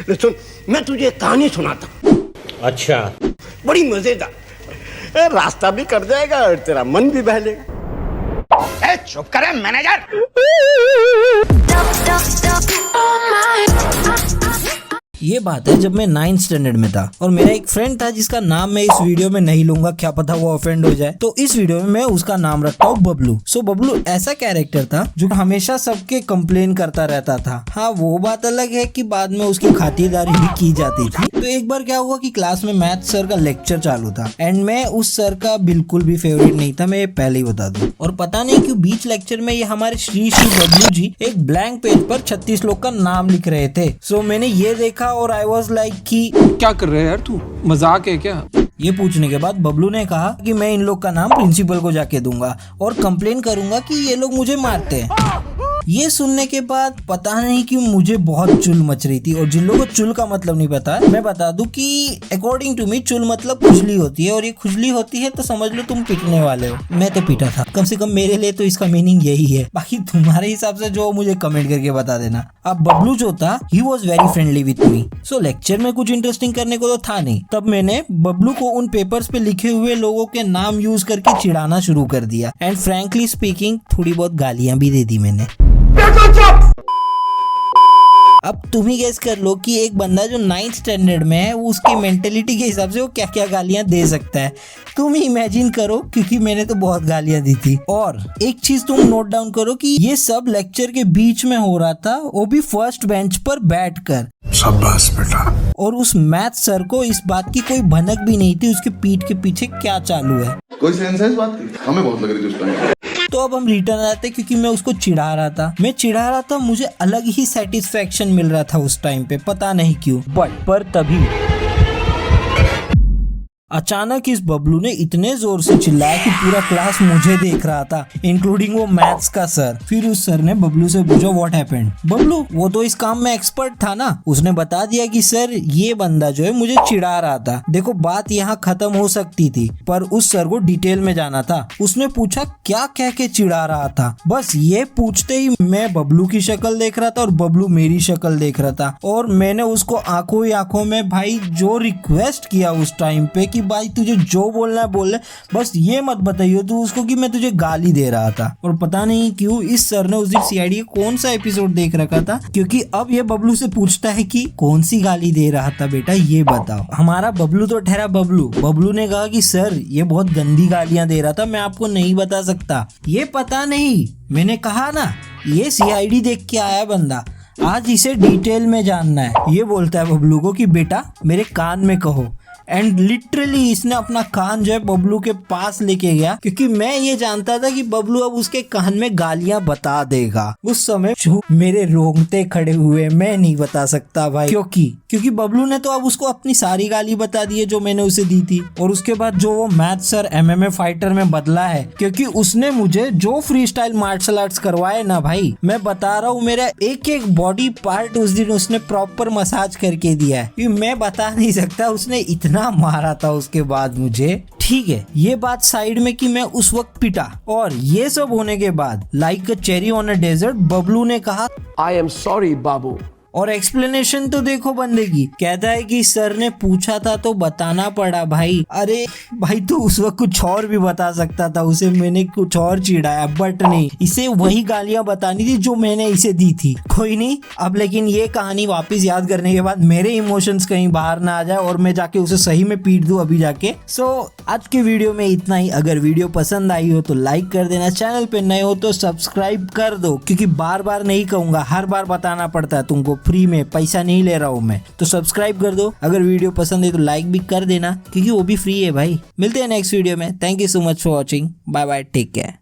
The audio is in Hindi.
सुन, मैं तुझे एक कहानी सुनाता हूँ। अच्छा। बड़ी मजेदार। रास्ता भी कट जाएगा और तेरा मन भी बहलेगा। चुप करे मैनेजर। ये बात है जब मैं 9th स्टैंडर्ड में था और मेरा एक फ्रेंड था जिसका नाम मैं इस वीडियो में नहीं लूंगा, क्या पता वो ऑफेंड हो जाए, तो इस वीडियो में मैं उसका नाम रखता हूँ बबलू। सो बबलू ऐसा कैरेक्टर था जो हमेशा सबके कंप्लेन करता रहता था। हाँ, वो बात अलग है कि बाद में उसकी खातिरदारी भी की जाती थी। तो एक बार क्या हुआ कि क्लास में मैथ सर का लेक्चर चालू था एंड मैं उस सर का बिल्कुल भी फेवरेट नहीं था, मैं ये पहले ही बता दूं। और पता नहीं क्यों बीच लेक्चर में ये हमारे श्री बबलू जी एक ब्लैंक पेज पर 36 लोग का नाम लिख रहे थे। सो मैंने ये देखा और आई वॉज लाइक कि क्या कर रहे हैं यार, तू मजाक है क्या? ये पूछने के बाद बबलू ने कहा कि मैं इन लोग का नाम प्रिंसिपल को जाके दूंगा और कंप्लेन करूंगा कि ये लोग मुझे मारते हैं। ये सुनने के बाद पता नहीं क्यों मुझे बहुत चुल मच रही थी। और जिन लोगों को चुल का मतलब नहीं पता, मैं बता दूं कि अकॉर्डिंग टू मी चुल मतलब खुजली होती है, और ये खुजली होती है तो समझ लो तुम पिटने वाले हो। मैं तो पीटा था, कम से कम मेरे लिए तो इसका मीनिंग यही है। बाकी तुम्हारे हिसाब से जो मुझे कमेंट करके बता देना। अब बबलू जो था he was very friendly with me. So lecture में कुछ इंटरेस्टिंग करने को तो था नहीं, तब मैंने बबलू को उन पेपर्स पे लिखे हुए लोगों के नाम यूज करके चिढ़ाना शुरू कर दिया एंड फ्रैंकली स्पीकिंग थोड़ी बहुत गालियां भी दे दी मैंने। अब तुम ही गेस कर लो कि एक बंदा जो 9th स्टैंडर्ड में है वो उसकी मेंटेलिटी के हिसाब से वो क्या क्या गालियां दे सकता है। तुम ही इमेजिन करो, क्योंकि मैंने तो बहुत गालियां दी थी। और एक चीज तुम नोट डाउन करो कि ये सब लेक्चर के बीच में हो रहा था, वो भी फर्स्ट बेंच पर बैठकर। शाबाश बेटा। और उस मैथ सर को इस बात की कोई भनक भी नहीं थी उसके पीठ के पीछे क्या चालू है। कोई सेंस है इस बात की? हमें बहुत लग रही थी उस टाइम। तो अब हम रिटर्न आते, क्योंकि मैं उसको चिढ़ा रहा था, मुझे अलग ही सेटिस्फेक्शन मिल रहा था उस टाइम पे, पता नहीं क्यों। पर तभी अचानक इस बबलू ने इतने जोर से चिल्लाया कि पूरा क्लास मुझे देख रहा था, इंक्लूडिंग वो मैथ्स का सर। फिर उस सर ने बबलू से पूछा व्हाट हैपेंड। बबलू वो तो इस काम में एक्सपर्ट था ना, उसने बता दिया कि सर ये बंदा जो है मुझे चिढ़ा रहा था। देखो बात यहाँ खत्म हो सकती थी, पर उस सर को डिटेल में जाना था। उसने पूछा क्या कह के चिढ़ा रहा था। बस ये पूछते ही मैं बबलू की शक्ल देख रहा था और बबलू मेरी शक्ल देख रहा था, और मैंने उसको आंखों ही आंखों में भाई जो रिक्वेस्ट किया उस टाइम पे कि भाई तुझे जो बोलना है बोल ले, बस ये मत बताइयो तू उसको कि मैं तुझे गाली दे रहा था। और पता नहीं क्यों इस सर ने उस दिन सीआईडी का कौन सा एपिसोड देख रखा था, क्योंकि अब ये बबलू से पूछता है कि कौन सी गाली दे रहा था बेटा ये बताओ। हमारा बबलू तो ठहरा बबलू ने कहा कि सर ये बहुत गंदी गालियां दे रहा था, मैं आपको नहीं बता सकता। ये पता नहीं, मैंने कहा ना ये सीआईडी देख के आया बंदा, आज इसे डिटेल में जानना है। ये बोलता है बबलू को कि बेटा मेरे कान में कहो, एंड लिटरली इसने अपना कान जो है बबलू के पास लेके गया, क्योंकि मैं ये जानता था कि बबलू अब उसके कान में गालियां बता देगा। उस समय मेरे रोंगटे खड़े हुए, मैं नहीं बता सकता भाई, क्योंकि बबलू ने तो अब उसको अपनी सारी गाली बता दी है जो मैंने उसे दी थी। और उसके बाद जो वो मैथ सर MMA फाइटर में बदला है, क्योंकि उसने मुझे जो फ्री स्टाइल मार्शल आर्ट्स करवाए ना भाई, मैं बता रहा हूँ मेरा एक एक बॉडी पार्ट उस दिन उसने प्रॉपर मसाज करके दिया है। मैं बता नहीं सकता उसने इतना मारा था उसके बाद मुझे। ठीक है, ये बात साइड में कि मैं उस वक्त पिटा, और ये सब होने के बाद like a cherry on a dessert Bablu ने कहा आई एम सॉरी बाबू। और एक्सप्लेनेशन तो देखो बंदे की, कहता है कि सर ने पूछा था तो बताना पड़ा भाई। अरे भाई तू उस वक्त कुछ और भी बता सकता था, उसे मैंने कुछ और चिढ़ाया, बट नहीं, इसे वही गालियां बतानी थी जो मैंने इसे दी थी। कोई नहीं, अब लेकिन ये कहानी वापस याद करने के बाद मेरे इमोशंस कहीं बाहर ना आ जाए और मैं जाके उसे सही में पीट दूं अभी जाके। सो आज के वीडियो में इतना ही। अगर वीडियो पसंद आई हो तो लाइक कर देना, चैनल पे नए हो तो सब्सक्राइब कर दो, क्योंकि बार बार नहीं कहूंगा, हर बार बताना पड़ता है तुमको, फ्री में, पैसा नहीं ले रहा हूँ मैं। तो सब्सक्राइब कर दो, अगर वीडियो पसंद है तो लाइक भी कर देना, क्योंकि वो भी फ्री है भाई। मिलते हैं नेक्स्ट वीडियो में। Thank you so much for watching, bye bye, take care.